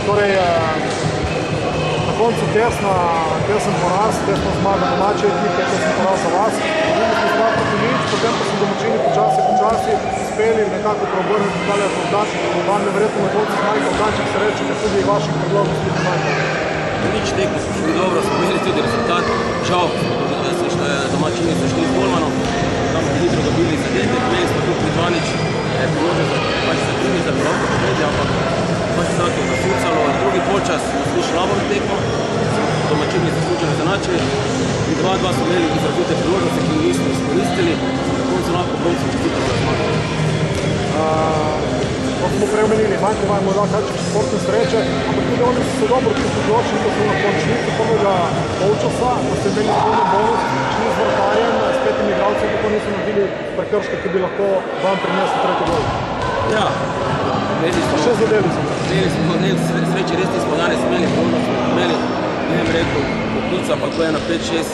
Torej, na koncu tesen poraz, tesna zmaga domače ekipe, tesen poraz za vas. Videli smo 2 proti 0, potem pa so domačini počasi uspeli nekako preobrniti tale rezultat. Vam je verjetno na koncu zmagati oddaček sreče, ker tudi vaših predlogov smo tudi manjka. Nič tekli smo šli dobro, smo imeli tudi rezultat. Žal, domačini so šli z golmanom, tam smo hitro dobili zadetek, imeli smo tu Prizvanič, priložnost za drugi za bilo pobedi, ampak pač tako je nasucalo. Drugi polčas smo šli šlabo tekmo, domačini zasluženo zanačili. Pri 2-2 smo imeli izrazite priložnosti, ki jih nismo izkoristili, na koncu lahko bromci čestitamo za zmago. Kot smo prej omenili, manjka vam morda kakšne športne sreče, ampak tudi oni so se dobro prišli, ko so na končnici prvega polčasa, ko ste imeli zgodno bonus, šli z vrtarjem, s 5 igralci, kako niso naredili prekrška, ki bi lahko vam prinesli tretji gol. Ja, pa še zadeli smo. Zadeli smo, sreče res nismo danes imeli, imeli, ne vem rekel, poklica, pa ko je na 5-6,